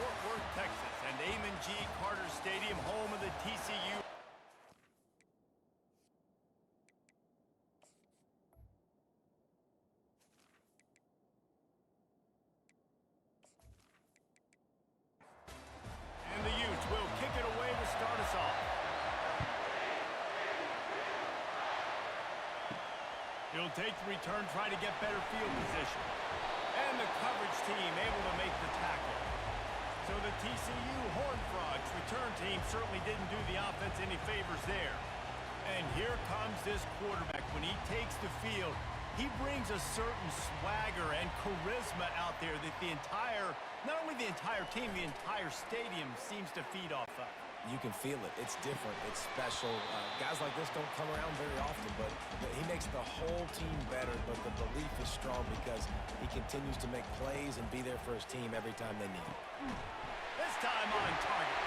Fort Worth, Texas, and Amon G. Carter Stadium, home of the TCU. And the Utes will kick it away to start us off. He'll take the return, try to get better field position. And the coverage team able to make the tackle. So the TCU Horned Frogs return team certainly didn't do the offense any favors there. And here comes this quarterback. When he takes the field, he brings a certain swagger and charisma out there that not only the entire team, the entire stadium seems to feed off of. You can feel it. It's different. It's special. Guys like this don't come around very often, but he makes the whole team better, but the belief is strong because he continues to make plays and be there for his team every time they need it. This time on target.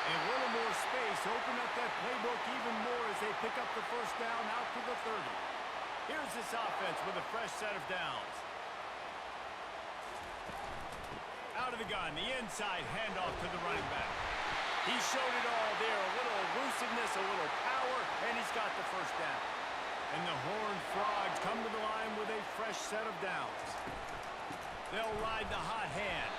And a little more space. Open up that playbook even more as they pick up the first down out to the 30. Here's this offense with a fresh set of downs. Out of the gun, the inside handoff to the running back. He showed it all there, a little elusiveness, a little power, and he's got the first down. And the Horned Frogs come to the line with a fresh set of downs. They'll ride the hot hand.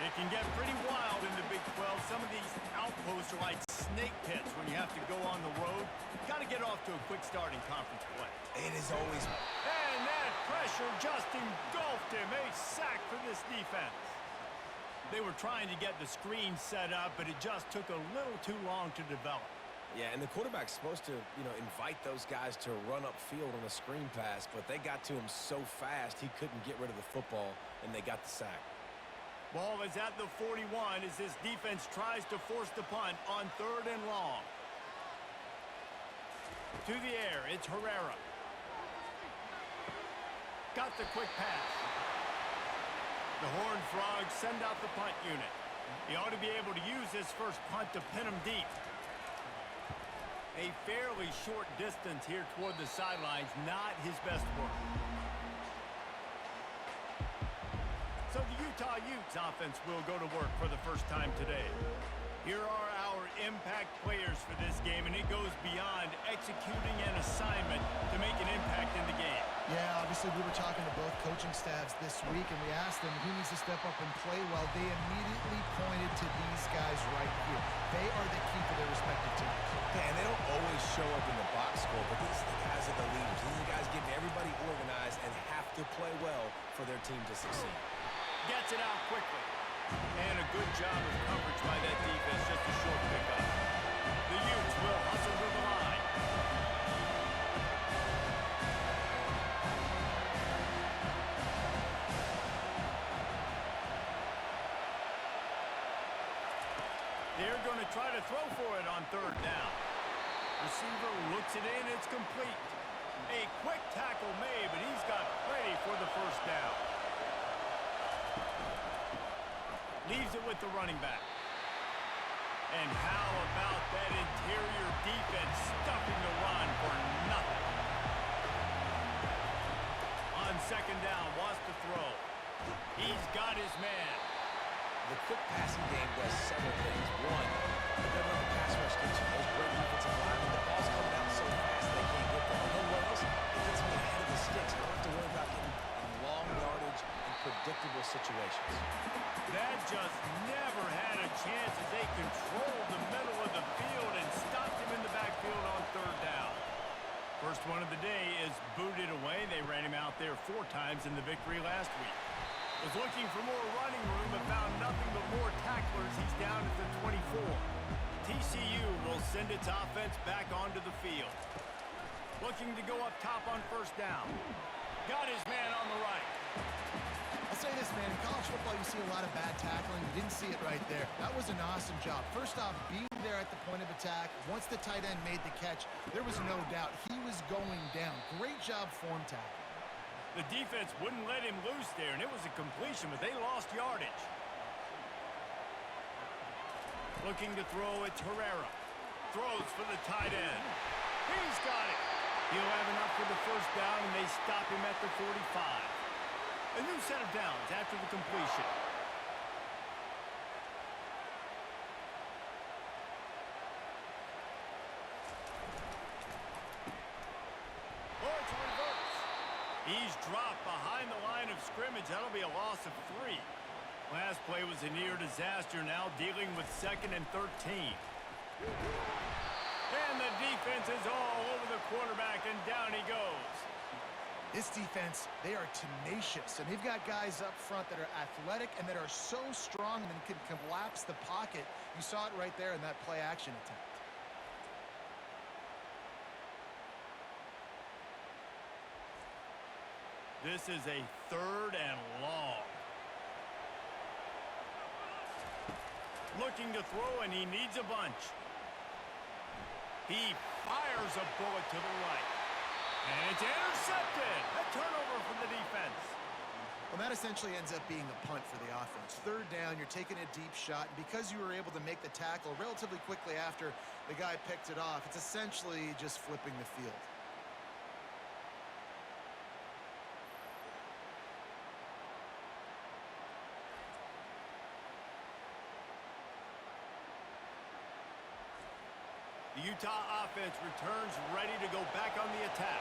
It can get pretty wild in the Big 12. Some of these outposts are like snake pits when you have to go on the road. Got to get off to a quick start in conference play. It is always... And that pressure just engulfed him. A sack for this defense. They were trying to get the screen set up, but it just took a little too long to develop. Yeah, and the quarterback's supposed to, invite those guys to run upfield on a screen pass, but they got to him so fast he couldn't get rid of the football, and they got the sack. Ball is at the 41 as this defense tries to force the punt on 3rd and long. To the air, it's Herrera. Got the quick pass. The Horned Frogs send out the punt unit. He ought to be able to use this first punt to pin him deep. A fairly short distance here toward the sidelines, not his best work. So the Utah Utes offense will go to work for the first time today. Here are our impact players for this game, and it goes beyond executing an assignment to make an impact in the game. Yeah, obviously we were talking to both coaching staffs this week, and we asked them who needs to step up and play well. They immediately pointed to these guys right here. They are the key for their respective teams. Yeah, and they don't always show up in the box score, but these are the guys that are the leaders. These are the guys getting everybody organized and have to play well for their team to succeed. Gets it out quickly. And a good job of coverage by that defense, just a short pickup. The Utes will hustle to the line. They're going to try to throw for it on 3rd down. Receiver looks it in, it's complete. A quick tackle made, but he's got plenty for the first down. Leaves it with the running back. And how about that interior defense stuffing the run for nothing? On 2nd down, wants to throw. He's got his man. The quick passing game does several things. One, it doesn't let the pass rush get you. Those great defensive linemen, the ball's coming out so fast they can't get there. And then what else? It gets me ahead of the sticks. I don't have to worry about getting in long yardage and predictable situations. That just never had a chance as they controlled the middle of the field and stopped him in the backfield on 3rd down. First one of the day is booted away. They ran him out there 4 times in the victory last week. Was looking for more running room but found nothing but more tacklers. He's down at the 24. TCU will send its offense back onto the field. Looking to go up top on 1st down. Got his man on the right. I'll say this, man. In college football, you see a lot of bad tackling. You didn't see it right there. That was an awesome job. First off, being there at the point of attack. Once the tight end made the catch, there was no doubt he was going down. Great job form tackling. The defense wouldn't let him loose there, and it was a completion, but they lost yardage. Looking to throw, it's Herrera. Throws for the tight end. He's got it. He'll have enough for the first down, and they stop him at the 45. A new set of downs after the completion. He's dropped behind the line of scrimmage. That'll be a loss of 3. Last play was a near disaster, now dealing with 2nd and 13. And the defense is all over the quarterback, and down he goes. This defense, they are tenacious, and they've got guys up front that are athletic and that are so strong and can collapse the pocket. You saw it right there in that play action attempt. This is a 3rd and long. Looking to throw, and he needs a bunch. He fires a bullet to the right. And it's intercepted. A turnover for the defense. Well, that essentially ends up being a punt for the offense. 3rd down, you're taking a deep shot, and because you were able to make the tackle relatively quickly after the guy picked it off, it's essentially just flipping the field. The Utah offense returns ready to go back on the attack.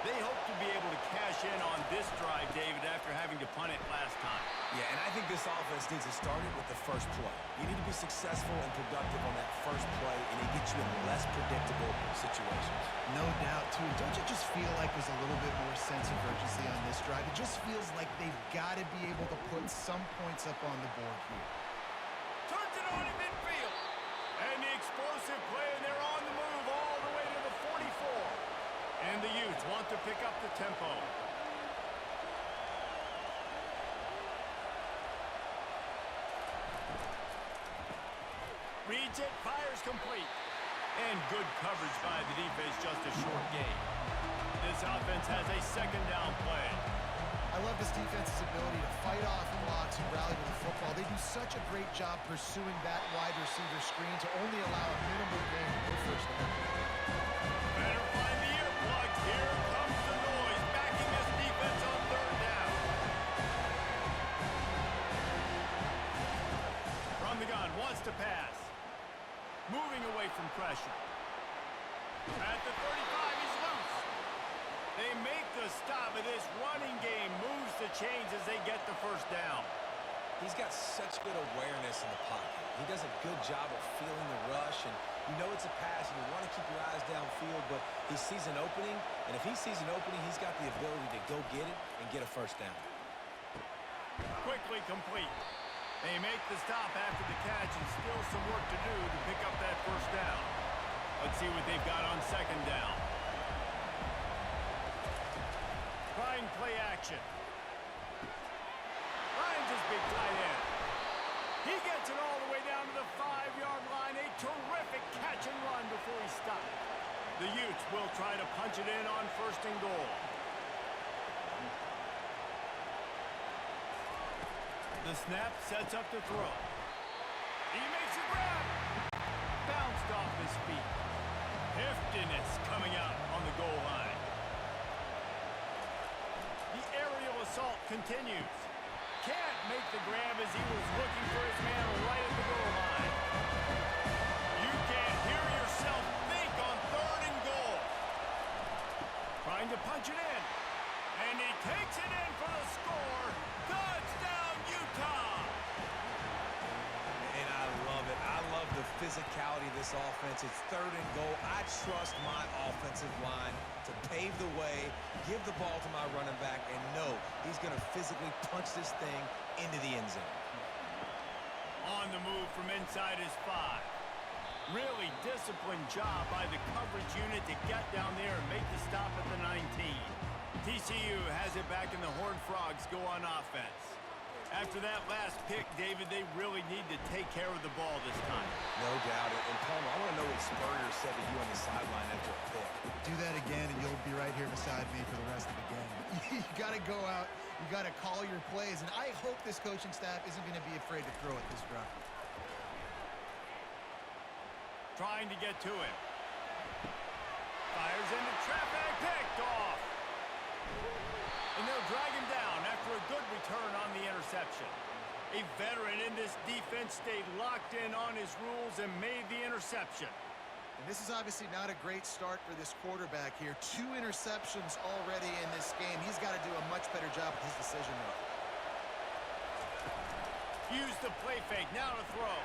They hope to be able to cash in on this drive, David, after having to punt it last time. Yeah, and I think this offense needs to start it with the first play. You need to be successful and productive on that first play, and it gets you in less predictable situations. No doubt, too. Don't you just feel like there's a little bit more sense of urgency on this drive? It just feels like they've got to be able to put some points up on the board here. Turns it on in midfield. And the explosive play, and they're on the move all the way to the 44. And the Utes want to pick up the tempo. Reads it, fires complete. And good coverage by the defense, just a short gain. This offense has a 2nd down play. I love this defense's ability to fight off blocks and rally to the football. They do such a great job pursuing that wide receiver screen to only allow a minimal gain for first down. Better find the earplugs. Here comes the noise, backing this defense on 3rd down. From the gun, wants to pass. Moving away from pressure. At the 35, he's loose. They make the stop, and this running game moves the chains as they get the first down. He's got such good awareness in the pocket. He does a good job of feeling the rush, and you know it's a pass, and you want to keep your eyes downfield, but he sees an opening, and if he sees an opening, he's got the ability to go get it and get a first down. Quickly complete. They make the stop after the catch, and still some work to do to pick up that first down. Let's see what they've got on 2nd down. Trying play action. Finds his big tight end. He gets it all the way down to the 5-yard line. A terrific catch and run before he stopped. The Utes will try to punch it in on 1st and goal. The snap sets up the throw. He makes a grab. Bounced off his feet. Heftiness coming out on the goal line. The aerial assault continues. Can't make the grab as he was looking for his man right at the goal line. You can't hear yourself think on 3rd and goal. Trying to punch it in. And he takes it in for the score. Touchdown, Utah! And I love it. I love the physicality of this offense. It's 3rd and goal. I trust my offensive line to pave the way, give the ball to my running back, and know he's going to physically punch this thing into the end zone. On the move from inside his 5. Really disciplined job by the coverage unit to get down there and make the stop at the 19. TCU has it back, and the Horned Frogs go on offense. After that last pick, David, they really need to take care of the ball this time. No doubt. And Palmer, I want to know what Spurrier said to you on the sideline after a pick. Do that again, and you'll be right here beside me for the rest of the game. You got to go out. You got to call your plays, and I hope this coaching staff isn't going to be afraid to throw at this drive. Trying to get to him. Fires into traffic, picked off. And they'll drag him down after a good return on the interception. A veteran in this defense stayed locked in on his rules and made the interception. And This is obviously not a great start for this quarterback here. 2 interceptions already in this game. He's got to do a much better job with his decision-making. Use the play fake. Now to throw.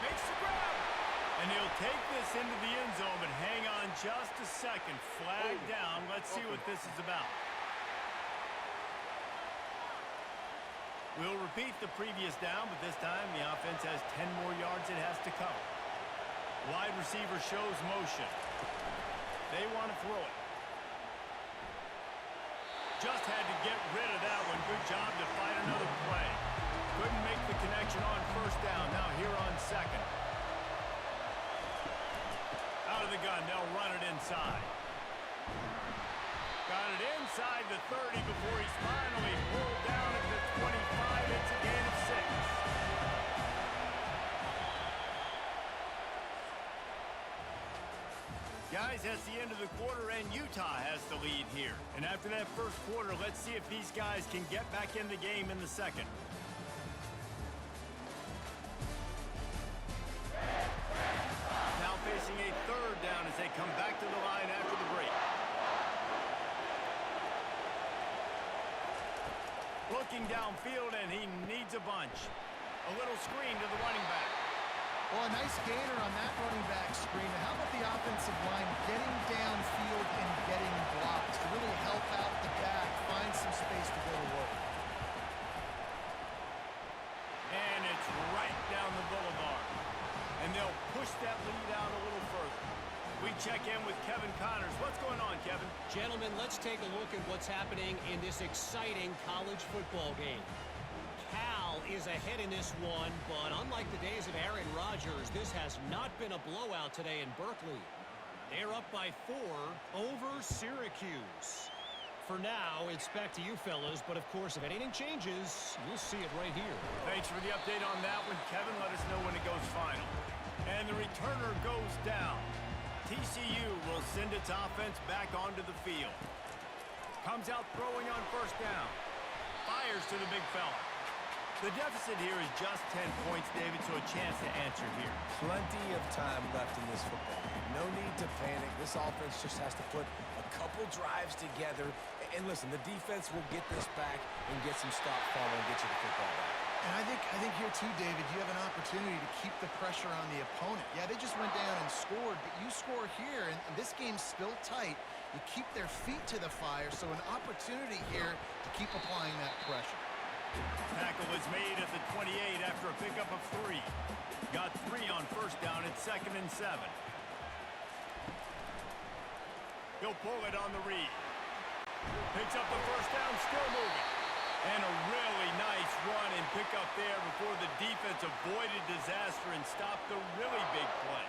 Makes the grab. And he'll take this into the end zone, but hang on just a second. Flag down. Let's see what this is about. We'll repeat the previous down, but this time the offense has 10 more yards it has to cover. Wide receiver shows motion. They want to throw it. Just had to get rid of that one. Good job to find another play. Couldn't make the connection on first down. Now here on second. Out of the gun. They'll run it inside. Got it inside the 30 before he's finally pulled down at the 25. It's a gain of 6. Guys, that's the end of the quarter, and Utah has the lead here. And after that first quarter, let's see if these guys can get back in the game in the second. Now facing a third down as they come back to the line after the break. Looking downfield, and he needs a bunch. A little screen to the running back. Well, a nice gainer on that running back screen. How about the offensive line getting downfield and getting blocks to really help out the back, find some space to go to work? And it's right down the boulevard. And they'll push that lead out a little further. We check in with Kevin Connors. What's going on, Kevin? Gentlemen, let's take a look at what's happening in this exciting college football game. Cal is ahead in this one, but unlike the days of Aaron Rodgers, this has not been a blowout today in Berkeley. They're up by 4 over Syracuse. For now, it's back to you fellas, but of course, if anything changes, you'll see it right here. Thanks for the update on that one, Kevin. Let us know when it goes final. And the returner goes down. TCU will send its offense back onto the field. Comes out throwing on first down. Fires to the big fella. The deficit here is just 10 points, David, so a chance to answer here. Plenty of time left in this football game. No need to panic. This offense just has to put a couple drives together. And listen, the defense will get this back and get some stop follow and get you the football back. And I think here too, David, you have an opportunity to keep the pressure on the opponent. Yeah, they just went down and scored, but you score here, and this game's still tight. You keep their feet to the fire, so an opportunity here to keep applying that pressure. Tackle is made at the 28 after a pickup of 3. Got 3 on first down. It's 2nd and 7. He'll pull it on the read. Picks up the first down, still moving. And a really nice run and pick up there before the defense avoided disaster and stopped the really big play.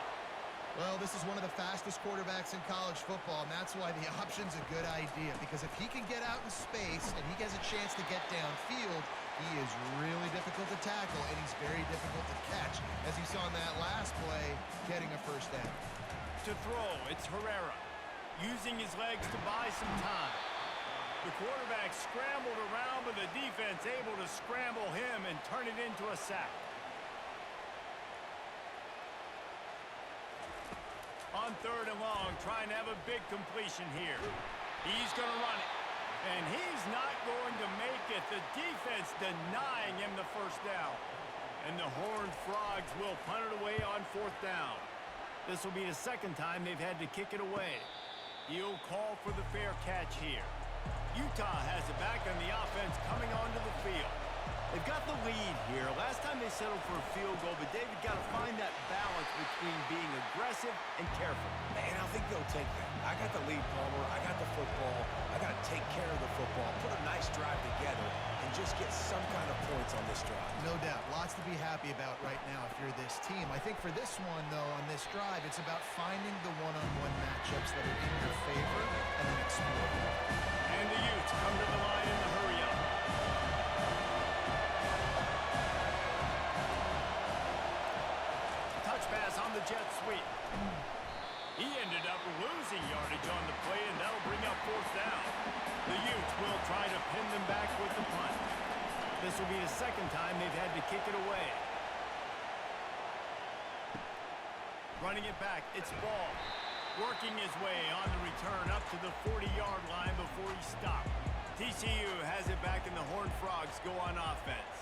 Well, this is one of the fastest quarterbacks in college football, and that's why the option's a good idea. Because if he can get out in space and he has a chance to get downfield, he is really difficult to tackle, and he's very difficult to catch. As you saw in that last play, getting a first down. To throw, it's Herrera. Using his legs to buy some time. The quarterback scrambled around, but the defense able to scramble him and turn it into a sack. On 3rd and long, trying to have a big completion here. He's going to run it. And he's not going to make it. The defense denying him the first down. And the Horned Frogs will punt it away on 4th down. This will be the 2nd time they've had to kick it away. He'll call for the fair catch here. Utah has it back on the offense coming onto the field. They've got the lead here. Last time they settled for a field goal, but David got to find that balance between being aggressive and careful. Man, I think they'll take that. I got the lead, Palmer. I got the football. I got to take care of the football, put a nice drive together, and just get some kind of points on this drive. No doubt. Lots to be happy about right now if you're this team. I think for this one, though, on this drive, it's about finding the one-on-one matchups that are in your favor and then exploiting them. And the Utes come to the line in the hurry-up. Touch pass on the jet sweep. He ended up losing yardage on the play, and that'll bring up 4th down. The Utes will try to pin them back with the punt. This will be the 2nd time they've had to kick it away. running it back. It's Ball. Working his way on the return up to the 40-yard line before he stopped. TCU has it back, and the Horned Frogs go on offense.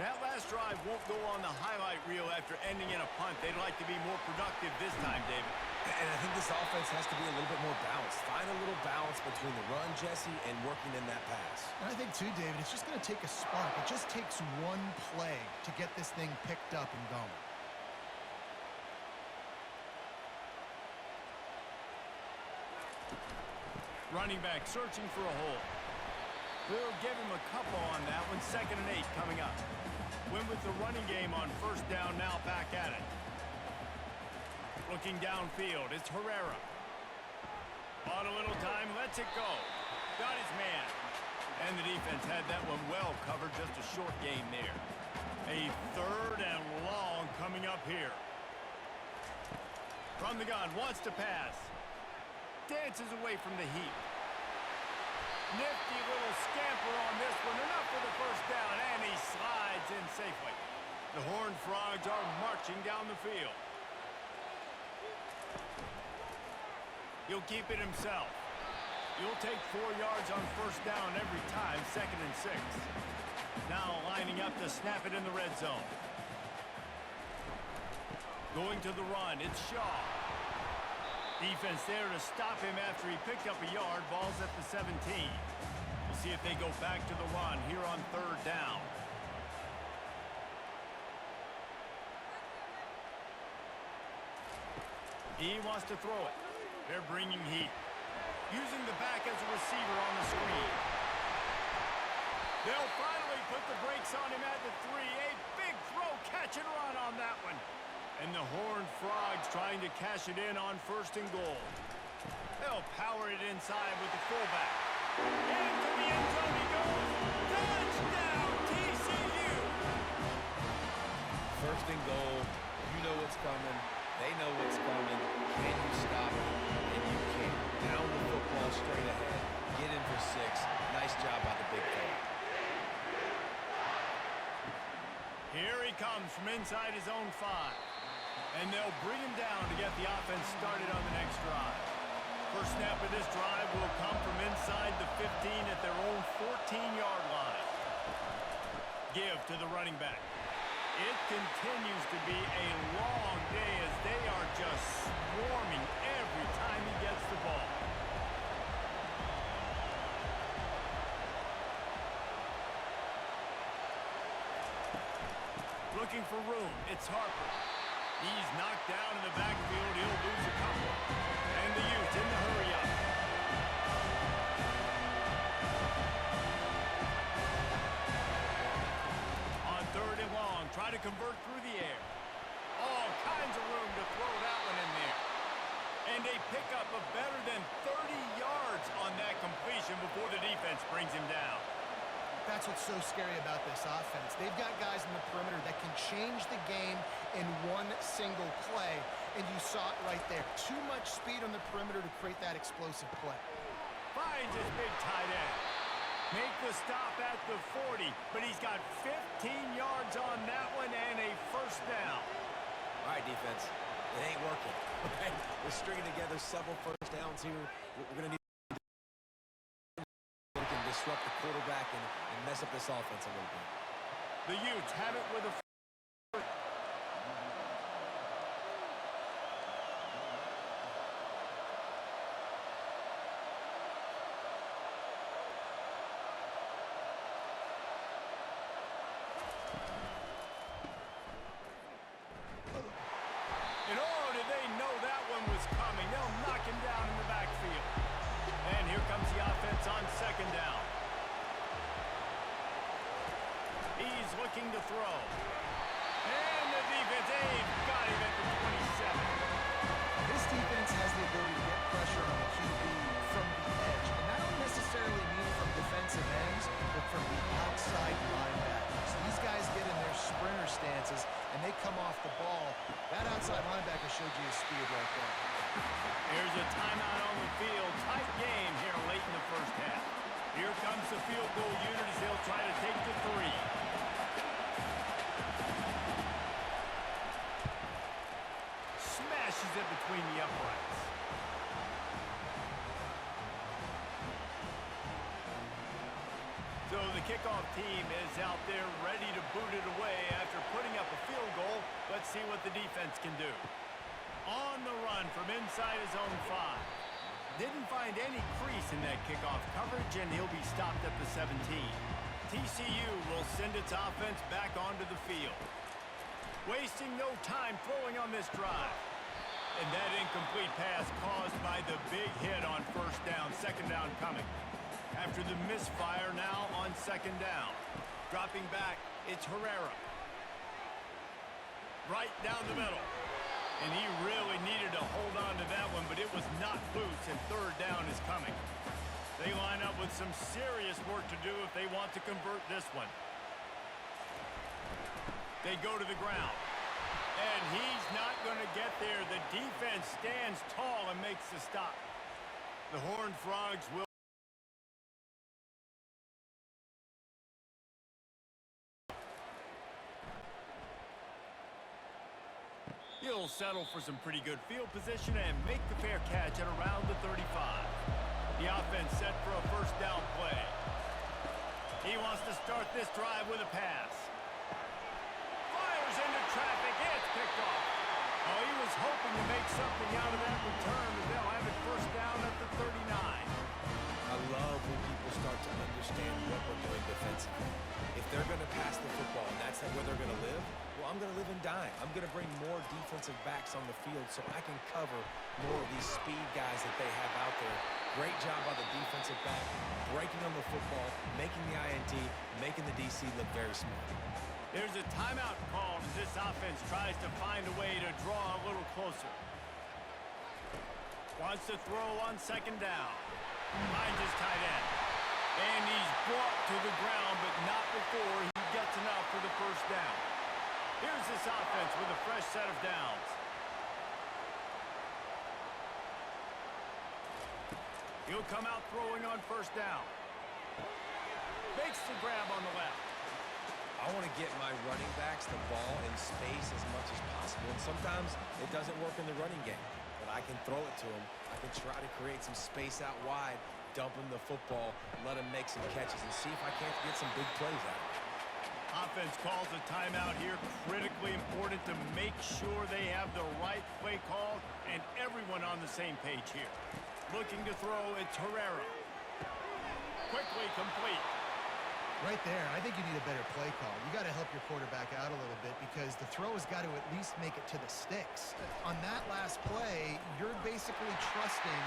That last drive won't go on the highlight reel after ending in a punt. They'd like to be more productive this time, David. And I think this offense has to be a little bit more balanced. Find a little balance between the run, Jesse, and working in that pass. And I think, too, David, it's just going to take a spark. It just takes one play to get this thing picked up and going. Running back searching for a hole. We'll give him a couple on that one. 2nd and 8 coming up. Went with the running game on first down, now back at it. Looking downfield, it's Herrera. On a little time, lets it go. Got his man. And the defense had that one well covered, just a short gain there. A 3rd and long coming up here. From the gun, wants to pass. Dances away from the heat. Nifty little scamper on this one. Enough for the first down, and he slides in safely. The Horned Frogs are marching down the field. He'll keep it himself. He'll take 4 yards on first down every time, 2nd and 6. Now lining up to snap it in the red zone. Going to the run, it's Shaw. Defense there to stop him after he picked up a yard. Ball's at the 17. We'll see if they go back to the run here on 3rd down. He wants to throw it. They're bringing heat. Using the back as a receiver on the screen. They'll finally put the brakes on him at the 3. A big throw, catch and run on that one. And the Horned Frogs trying to cash it in on 1st and goal. They'll power it inside with the fullback. Into the end zone he goes. Touchdown, TCU! 1st and goal. You know what's coming. They know what's coming. Can you stop it? And you can. Down the football straight ahead. Get in for 6. Nice job by the big play. Here he comes from inside his own 5. And they'll bring him down to get the offense started on the next drive. First snap of this drive will come from inside the 15 at their own 14-yard line. Give to the running back. It continues to be a long day as they are just swarming every time he gets the ball. Looking for room, it's Harper. He's knocked down in the backfield. He'll lose a couple. And the Utes in the hurry up. On 3rd and long, try to convert through the air. All kinds of room to throw that one in there. And a pickup of better than 30 yards on that completion before the defense brings him down. That's what's so scary about this offense. They've got guys in the perimeter that can change the game in one single play, and you saw it right there. Too much speed on the perimeter to create that explosive play. Finds his big tight end. Make the stop at the 40, but he's got 15 yards on that one and a first down. All right, defense. It ain't working. Okay? We're stringing together several first downs here. We're going to need disrupt the quarterback and mess up this offense a little bit. The Utes have it with a and oh, did they know that one was coming. They'll knock him down in the backfield. And here comes the offense on 2nd down. He's looking to throw. So the kickoff team is out there ready to boot it away after putting up a field goal. Let's see what the defense can do. On the run from inside his own 5. Didn't find any crease in that kickoff coverage, and he'll be stopped at the 17. TCU will send its offense back onto the field. Wasting no time throwing on this drive. And that incomplete pass caused by the big hit on first down. Second down coming. After the misfire, now on second down. Dropping back, it's Herrera. Right down the middle. And he really needed to hold on to that one, but it was not loose, and third down is coming. They line up with some serious work to do if they want to convert this one. They go to the ground. And he's not going to get there. The defense stands tall and makes the stop. The Horned Frogs will. He'll settle for some pretty good field position and make the fair catch at around the 35. The offense set for a first down play. He wants to start this drive with a pass. Fires into traffic. It's picked off. Oh, he was hoping to make something out of that return, but they'll have it first down at the 39. I love when people start to understand what we're doing defensively. If they're going to pass the football and that's where they're going to live, well, I'm going to live and die. I'm going to bring more defensive backs on the field so I can cover more of these speed guys that they have out there. Great job by the defensive back, breaking on the football, making the INT, making the DC look very smart. There's a timeout called as this offense tries to find a way to draw a little closer. Wants to throw on second down. Finds his tight end. And he's brought to the ground, but not before he gets enough for the first down. Here's this offense with a fresh set of downs. He'll come out throwing on first down. Makes the grab on the left. I want to get my running backs the ball in space as much as possible. And sometimes it doesn't work in the running game. But I can throw it to them. I can try to create some space out wide, dump him the football, let him make some catches, and see if I can't get some big plays out of it. Offense calls a timeout here. Critically important to make sure they have the right play call and everyone on the same page here. Looking to throw, it's Herrera. Quickly complete. Right there, I think you need a better play call. You got to help your quarterback out a little bit because the throw has got to at least make it to the sticks. On that last play, you're basically trusting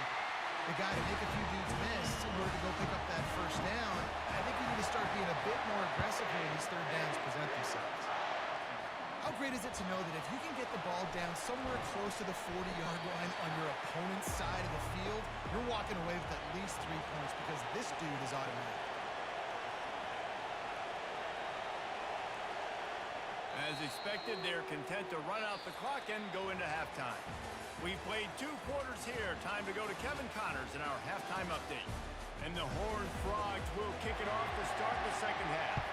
the guy to make a few dudes miss in order to go pick up that first down. I think you need to start being a bit more aggressive here when these third downs present themselves. How great is it to know that if you can get the ball down somewhere close to the 40-yard line on your opponent's side of the field, you're walking away with at least 3 points because this dude is automatic. As expected, they're content to run out the clock and go into halftime. We've played 2 quarters here. Time to go to Kevin Connors in our halftime update. And the Horned Frogs will kick it off to start the second half.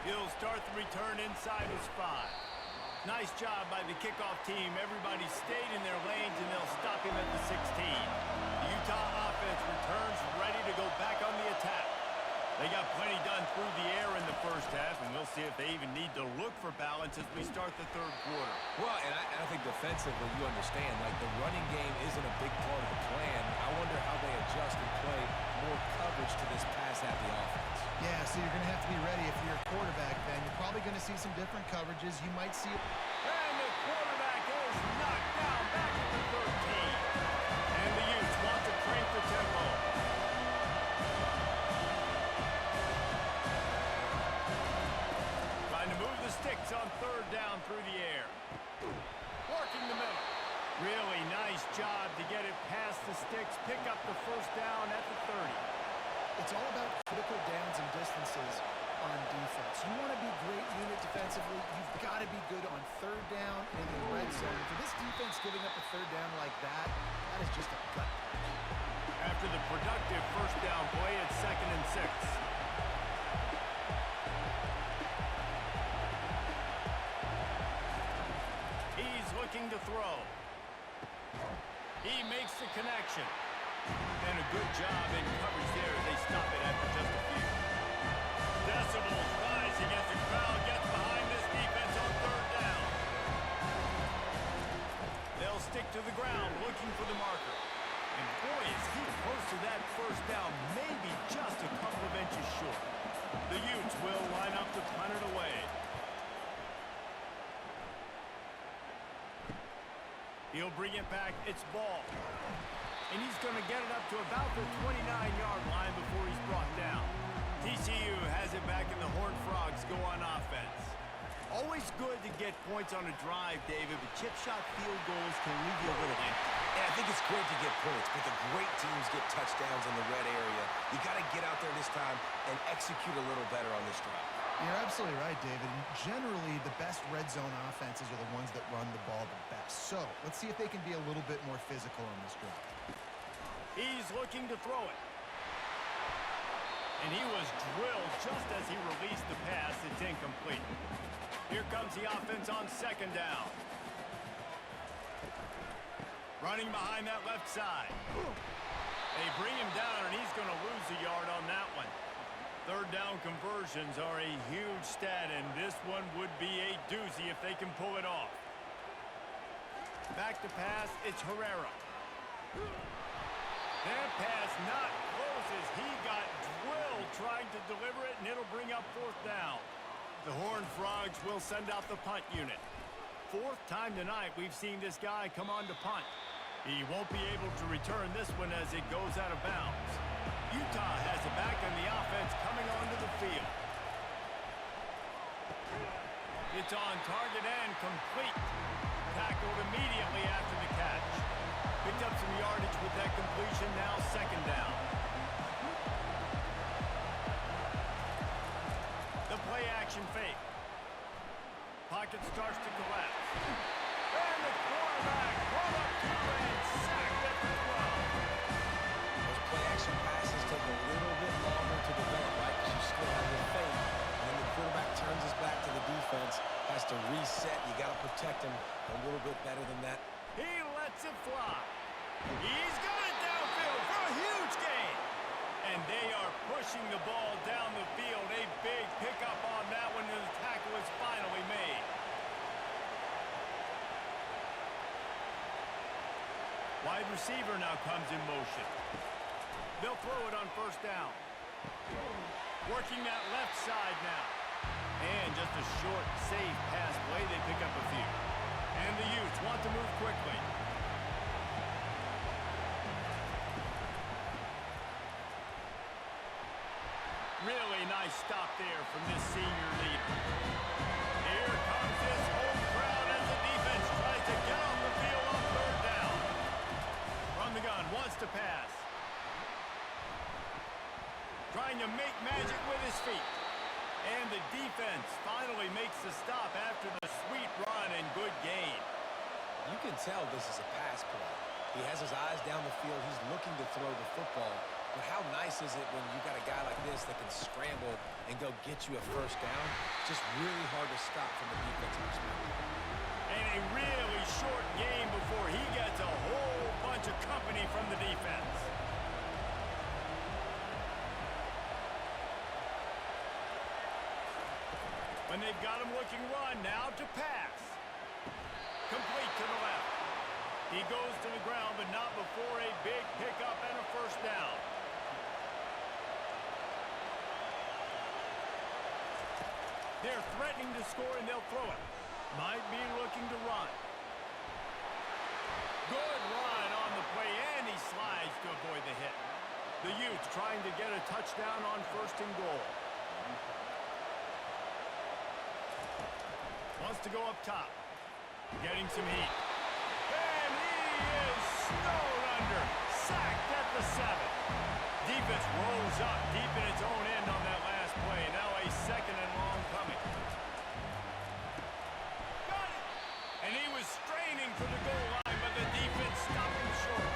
He'll start the return inside his 5. Nice job by the kickoff team. Everybody stayed in their lanes, and they'll stop him at the 16. The Utah offense returns ready to go back on the attack. They got plenty done through the air in the first half, and we'll see if they even need to look for balance as we start the third quarter. Well, and I think defensively, you understand, like the running game isn't a big part of the plan. I wonder how they adjust and play more coverage to this pass-happy offense. Yeah, so you're going to have to be ready if you're a quarterback, then. You're probably going to see some different coverages. You might see... And the quarterback is knocked down back at the 13. And the Utes want to crank the tempo. To move the sticks on third down through the air. Working the middle. Really nice job to get it past the sticks, pick up the first down at the 30. It's all about critical downs and distances on defense. You want to be great unit defensively, you've got to be good on third down and in the red zone. For this defense giving up a third down like that, that is just a gut punch. After the productive first down play, it's 2nd and 6. Looking to throw. He makes the connection. And a good job in coverage there as they stop it after just a few. Decibels rising as the crowd gets behind this defense on third down. They'll stick to the ground looking for the marker. And boy, is he close to that first down, maybe just a couple of inches short. The Utes will line up to punt it away. He'll bring it back. It's ball. And he's going to get it up to about the 29-yard line before he's brought down. TCU has it back, and the Horned Frogs go on offense. Always good to get points on a drive, David, but chip shot field goals can leave you a little empty. And I think it's great to get points, but the great teams get touchdowns in the red area. You got to get out there this time and execute a little better on this drive. You're absolutely right, David. And generally, the best red zone offenses are the ones that run the ball the best. So let's see if they can be a little bit more physical on this drive. He's looking to throw it. And he was drilled just as he released the pass. It's incomplete. Here comes the offense on second down. Running behind that left side. They bring him down, and he's going to lose a yard on that one. Third down conversions are a huge stat, and this one would be a doozy if they can pull it off. Back to pass, it's Herrera. That pass not close as he got drilled trying to deliver it, and it'll bring up fourth down. The Horned Frogs will send out the punt unit. Fourth time tonight we've seen this guy come on to punt. He won't be able to return this one as it goes out of bounds. Utah has it back in the offense coming onto the field. It's on target and complete. Tackled immediately after the catch. Picked up some yardage with that completion, now second down. The play action fake. Pocket starts to collapse. And the quarterback brought up to and sacked at the 12. Those play-action passes take a little bit longer to develop, right? Because you still have your fake. And then the quarterback turns his back to the defense, has to reset. You got to protect him a little bit better than that. He lets it fly. He's got it downfield for a huge gain. And they are pushing the ball down the field. A big pickup on that one, and the tackle is finally made. Wide receiver now comes in motion. They'll throw it on first down. Working that left side now. And just a short, safe pass play. They pick up a few. And the Utes want to move quickly. Really nice stop there from this senior leader. Here comes this home crowd as the defense tries to get off the field on third down. From the gun, wants to pass. Trying to make magic with his feet. And the defense finally makes the stop after the sweet run and good gain. You can tell this is a pass play. He has his eyes down the field. He's looking to throw the football. But how nice is it when you got a guy like this that can scramble and go get you a first down? It's just really hard to stop from the defensive perspective. And a really short game before he gets a whole bunch of company from the defense. When they've got him looking run, now to pass. Complete to the left. He goes to the ground, but not before a big pickup and a first down. They're threatening to score, and they'll throw it. Might be looking to run. Good run on the play, and he slides to avoid the hit. The Utes trying to get a touchdown on first and goal. Wants to go up top. Getting some heat. And he is snowed under. Sacked at the 7. Defense rolls up deep in its own end on that last play. Now a second and long coming. Got it! And he was straining for the goal line, but the defense stopped him short.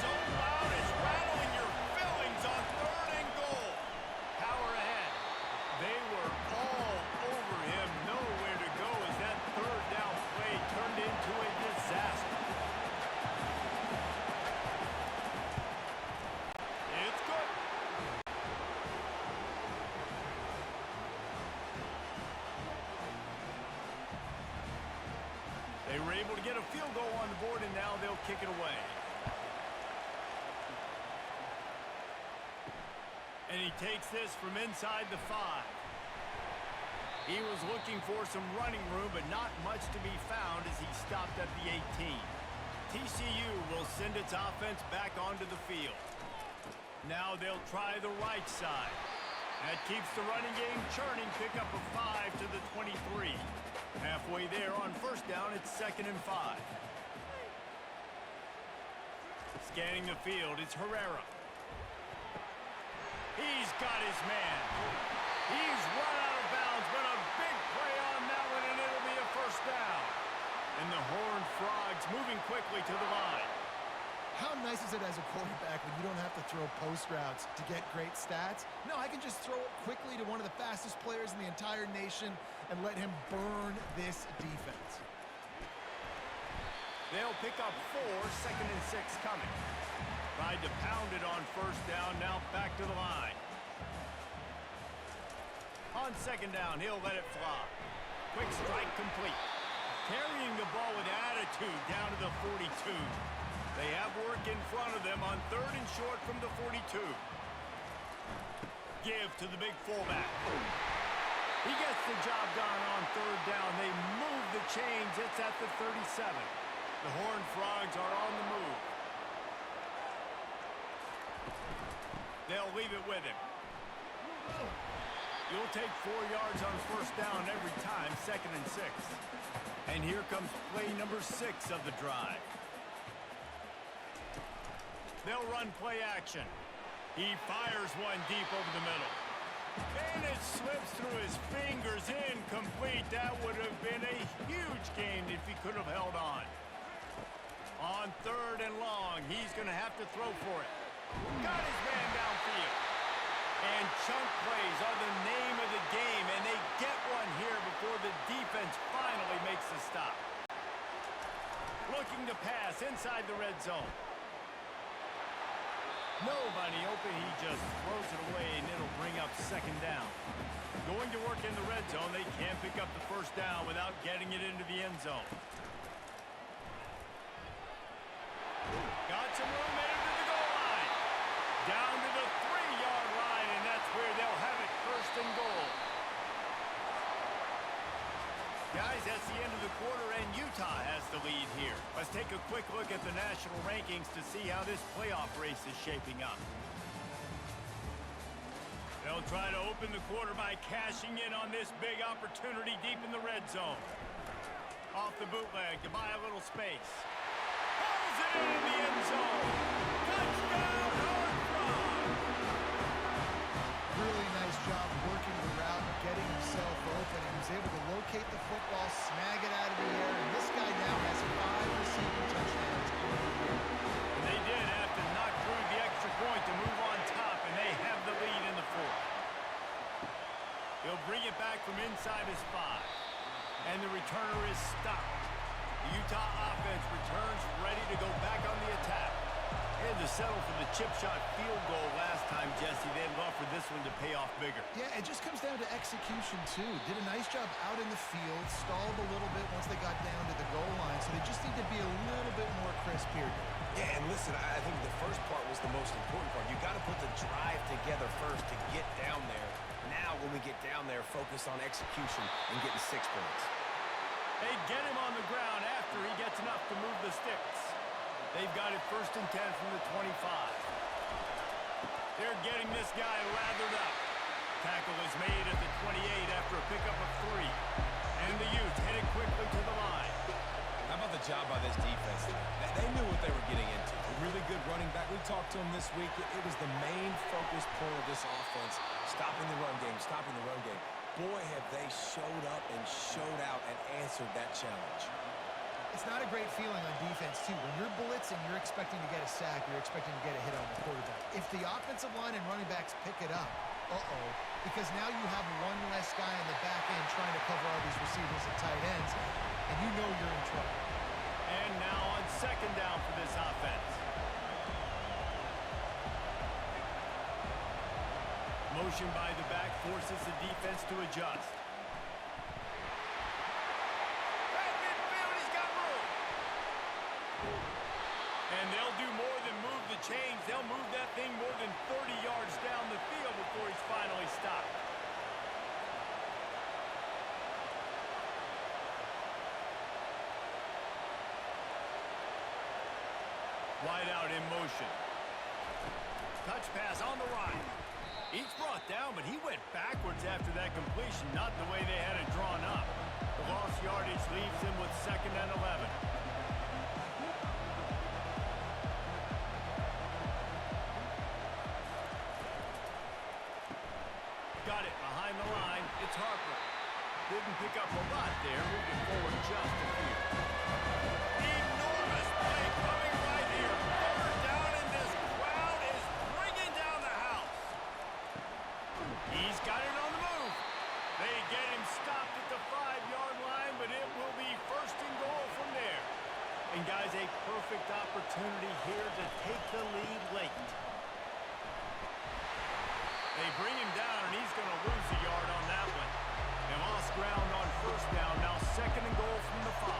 So loud it's rattling your fillings on third and goal. Power ahead. They were all over him. Nowhere to go as that third down play turned into a disaster. able to get a field goal on the board, and now they'll kick it away. And he takes this from inside the 5. He was looking for some running room, but not much to be found as he stopped at the 18. TCU will send its offense back onto the field. Now they'll try the right side. That keeps the running game churning. Pick up a 5 to the 23. Halfway there on first down, it's 2nd and 5. Scanning the field, it's Herrera. He's got his man. He's run out of bounds, but a big play on that one, and it'll be a first down. And the Horned Frogs moving quickly to the line. How nice is it as a quarterback when you don't have to throw post routes to get great stats? No, I can just throw it quickly to one of the fastest players in the entire nation and let him burn this defense. They'll pick up 4, 2nd and 6 coming. Tried to pound it on first down, now back to the line. On 2nd down, he'll let it fly. Quick strike complete. Carrying the ball with attitude down to the 42. They have work in front of them on 3rd and short from the 42. Give to the big fullback. He gets the job done on 3rd down. They move the chains. It's at the 37. The Horned Frogs are on the move. They'll leave it with him. You'll take 4 yards on first down every time, 2nd and 6. And here comes play number 6 of the drive. They'll run play action. He fires one deep over the middle. And it slips through his fingers, incomplete. That would have been a huge gain if he could have held on. On 3rd and long, he's going to have to throw for it. Got his man downfield. And chunk plays are the name of the game, and they get one here before the defense finally makes the stop. Looking to pass inside the red zone. Nobody open, he just throws it away, and it'll bring up 2nd down. Going to work in the red zone, they can't pick up the first down without getting it into the end zone. Got some room headed to the goal line. Down to the 3-yard line, and that's where they'll have it, 1st and goal. Guys, that's the end of the quarter, and Utah has the lead here. Let's take a quick look at the national rankings to see how this playoff race is shaping up. They'll try to open the quarter by cashing in on this big opportunity deep in the red zone. Off the bootleg to buy a little space. Pulls it in the end zone. Touchdown, Horned Frogs! Really nice job working the route and getting himself open. He was able to locate the football, snag it out of the air, and this guy now has 5 receiving touchdowns on the year. And they did have to knock through the extra point to move on top, and they have the lead in the 4th. He'll bring it back from inside his 5, and the returner is stopped. The Utah offense returns ready to go back on the attack. They had to settle for the chip shot field goal last time, Jesse. They'd love for this one to pay off bigger. Yeah, it just comes down to execution, too. Did a nice job out in the field, stalled a little bit once they got down to the goal line, so they just need to be a little bit more crisp here. Yeah, and listen, I think the first part was the most important part. You got to put the drive together first to get down there. Now, when we get down there, focus on execution and getting 6 points. They get him on the ground after he gets enough to move the sticks. They've got it 1st and 10 from the 25. They're getting this guy lathered up. Tackle is made at the 28 after a pickup of 3. And the Utes headed quickly to the line. How about the job by this defense? They knew what they were getting into. A really good running back. We talked to him this week. It was the main focus point of this offense. Stopping the run game, stopping the run game. Boy, have they showed up and showed out and answered that challenge. It's not a great feeling on defense, too. When you're blitzing, you're expecting to get a sack. You're expecting to get a hit on the quarterback. If the offensive line and running backs pick it up, because now you have one less guy on the back end trying to cover all these receivers and tight ends, and you know you're in trouble. And now on 2nd down for this offense. Motion by the back forces the defense to adjust. Back midfield, he's got room. And they'll do more than move the chains. They'll move that thing more than 30 yards down the field before he's finally stopped. Wide out in motion. Touch pass on the right. He's brought down, but he went backwards after that completion, not the way they had it drawn up. The lost yardage leaves him with 2nd and 11. Got it behind the line. It's Harper. Didn't pick up a lot there, moving forward just a few. Enormous play coming right here. 3rd down, and this crowd is bringing down the house. He's got it on the move. They get him stopped at the 5-yard line, but it will be 1st and goal from there. And guys, a perfect opportunity here to take the lead late. They bring him down, and he's going to lose a yard on that one. They lost ground on 1st down. Now 2nd and goal from the 5.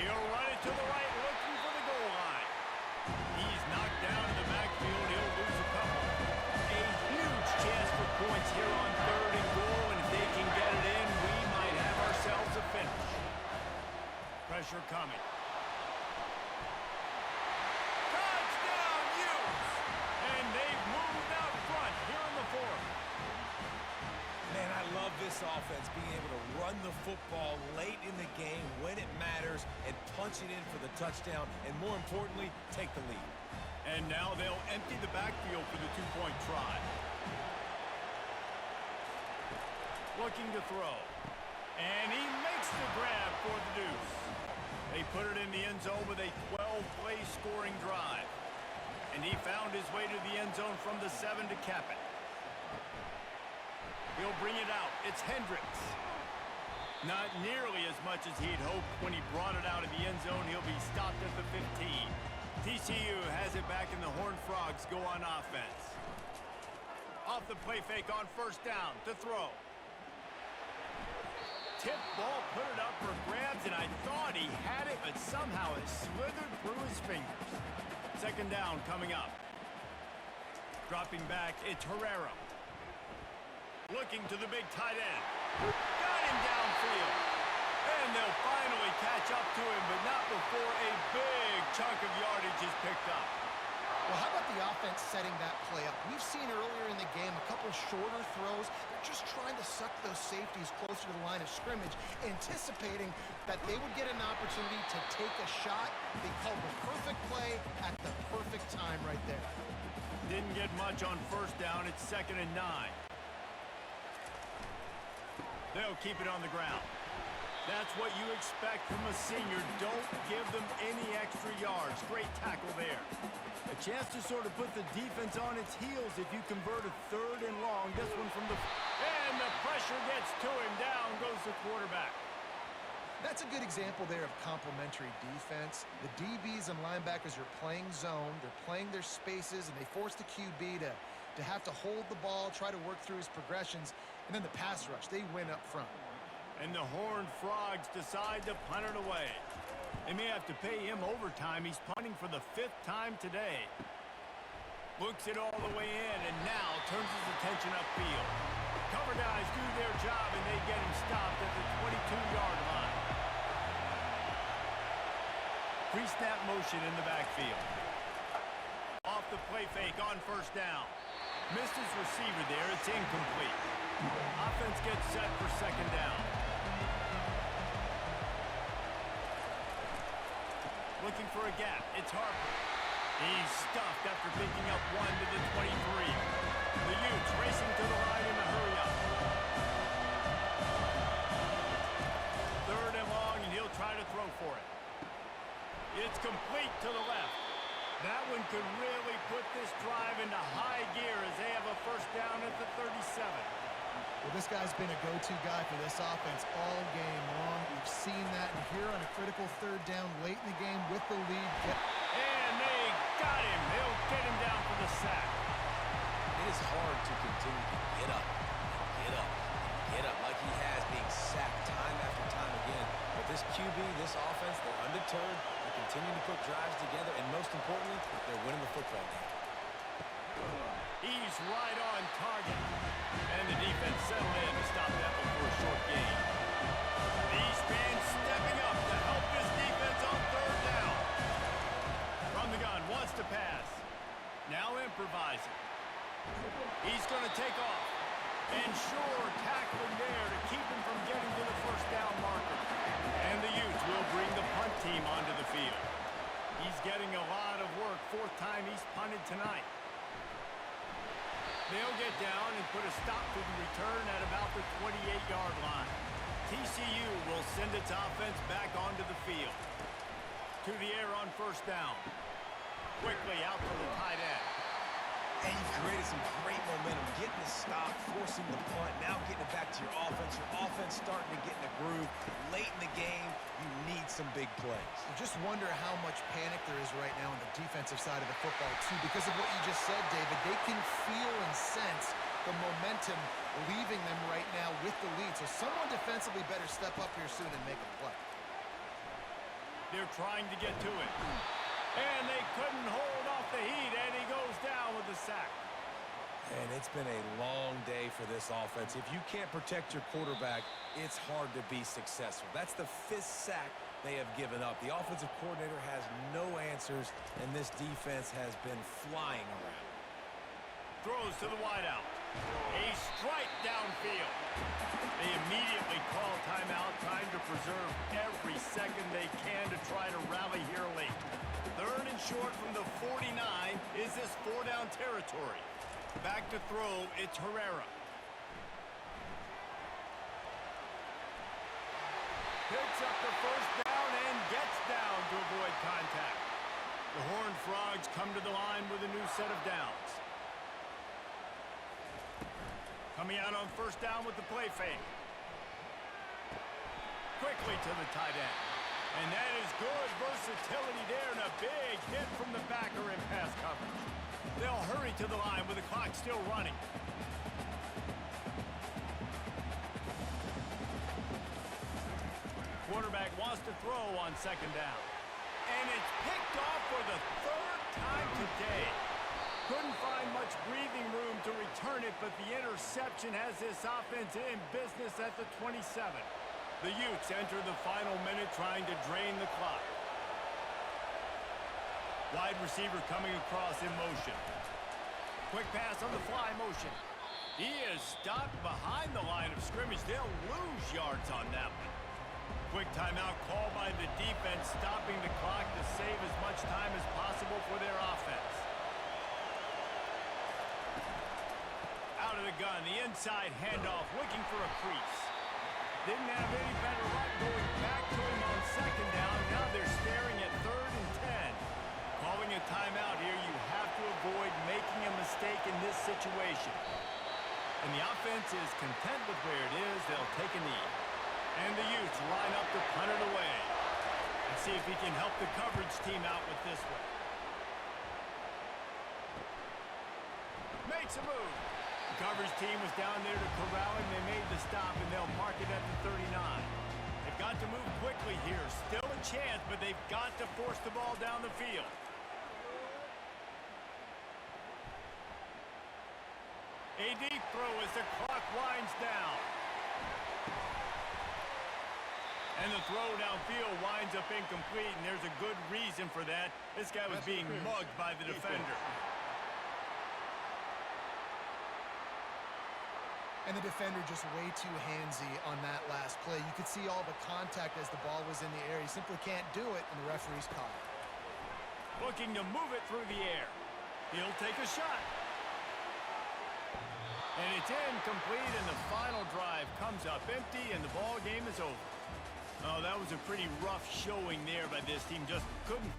He'll run it to the right, looking for the goal line. He's knocked down in the backfield. He'll lose a couple. A huge chance for points here on 3rd and goal, and if they can get it in, we might have ourselves a finish. Pressure coming. Touchdown, Utes! And they've moved out front here in the 4th. Man, I love this offense, being able to run the football late in the game when it matters and punch it in for the touchdown, and more importantly, take the lead. And now they'll empty the backfield for the 2-point try. Looking to throw. And he makes the grab for the deuce. They put it in the end zone with a 12-play scoring drive. And he found his way to the end zone from the 7 to cap it. He'll bring it out. It's Hendricks. Not nearly as much as he'd hoped when he brought it out of the end zone. He'll be stopped at the 15. TCU has it back, and the Horned Frogs go on offense. Off the play fake on 1st down to throw. Tip ball, put it up for grabs, and I thought he had it, but somehow it slithered through his fingers. 2nd down coming up. Dropping back, it's Herrera. Looking to the big tight end. Got him downfield. And they'll finally catch up to him, but not before a big chunk of yardage is picked up. Well, how about the offense setting that play up? We've seen earlier in the game a couple shorter throws. They're just trying to suck those safeties closer to the line of scrimmage, anticipating that they would get an opportunity to take a shot. They called the perfect play at the perfect time right there. Didn't get much on 1st down. It's 2nd and 9. They'll keep it on the ground. That's what you expect from a senior. Don't give them any extra yards. Great tackle there. A chance to sort of put the defense on its heels if you convert a 3rd and long. This one from the... And the pressure gets to him. Down goes the quarterback. That's a good example there of complementary defense. The DBs and linebackers are playing zone. They're playing their spaces, and they force the QB to have to hold the ball, try to work through his progressions. And then the pass rush, they win up front. And the Horned Frogs decide to punt it away. They may have to pay him overtime. He's punting for the 5th time today. Looks it all the way in, and now turns his attention upfield. Cover guys do their job, and they get him stopped at the 22-yard line. Pre-snap motion in the backfield. Off the play fake on 1st down. Missed his receiver there. It's incomplete. Offense gets set for 2nd down. Looking for a gap. It's Harper. He's stuffed after picking up 1 to the 23. The Utes racing to the line in a hurry-up. 3rd and long, and he'll try to throw for it. It's complete to the left. That one could really put this drive into high gear as they have a 1st down at the 37. Well, this guy's been a go-to guy for this offense all game long. We've seen that, and here on a critical 3rd down late in the game with the lead. And they got him. They'll get him down for the sack. It is hard to continue to get up, and get up, and get up like he this offense, they're undeterred, they're continuing to put drives together, and most importantly, they're winning the football game. He's right on target. And the defense settled in to stop that one for a short gain. These fans stepping up to help this defense on third down. From the gun, wants to pass. Now improvising. He's going to take off. And sure, tackling there to keep him from getting to the first down marker. And the Utes will bring the punt team onto the field. He's getting a lot of work. Fourth time he's punted tonight. They'll get down and put a stop to the return at about the 28-yard line. TCU will send its offense back onto the field. To the air on first down. Quickly out to the tight end. And you've created some great momentum, getting the stop, forcing the punt, now getting it back to your offense. Your offense starting to get in a groove. Late in the game, you need some big plays. I just wonder how much panic there is right now on the defensive side of the football, too, because of what you just said, David. They can feel and sense the momentum leaving them right now with the lead. So someone defensively better step up here soon and make a play. They're trying to get to it. And they couldn't hold off the heat, and he goes down with the sack. And it's been a long day for this offense. If you can't protect your quarterback, it's hard to be successful. That's the 5th sack they have given up. The offensive coordinator has no answers, and this defense has been flying around. Throws to the wideout. A strike downfield. They immediately call timeout, trying to preserve every second they can to try to rally here late. Third and short from the 49 is this 4-down territory. Back to throw, it's Herrera. Picks up the first down and gets down to avoid contact. The Horned Frogs come to the line with a new set of downs. Coming out on first down with the play fake. Quickly to the tight end. And that is good versatility there, and a big hit from the backer in pass coverage. They'll hurry to the line with the clock still running. Quarterback wants to throw on second down. And it's picked off for the 3rd time today. Couldn't find much breathing room to return it, but the interception has this offense in business at the 27. The Utes enter the final minute trying to drain the clock. Wide receiver coming across in motion. Quick pass on the fly motion. He is stopped behind the line of scrimmage. They'll lose yards on that one. Quick timeout call by the defense, stopping the clock to save as much time as possible for their offense. Out of the gun, the inside handoff, looking for a crease. Didn't have any better luck going back to him on second down. Now they're staring at 3rd and 10. Calling a timeout here, you have to avoid making a mistake in this situation. And the offense is content with where it is. They'll take a knee. And the Utes line up to punt it away. And see if he can help the coverage team out with this one. Makes a move. The coverage team was down there to corral him. They made the stop, and they'll mark it at the 39. They've got to move quickly here. Still a chance, but they've got to force the ball down the field. A deep throw as the clock winds down. And the throw downfield winds up incomplete, and there's a good reason for that. This guy was being mugged by the defender. And the defender just way too handsy on that last play. You could see all the contact as the ball was in the air. He simply can't do it, and the referee's caught it. Looking to move it through the air. He'll take a shot. And it's incomplete, and the final drive comes up empty, and the ball game is over. Oh, that was a pretty rough showing there by this team. Just couldn't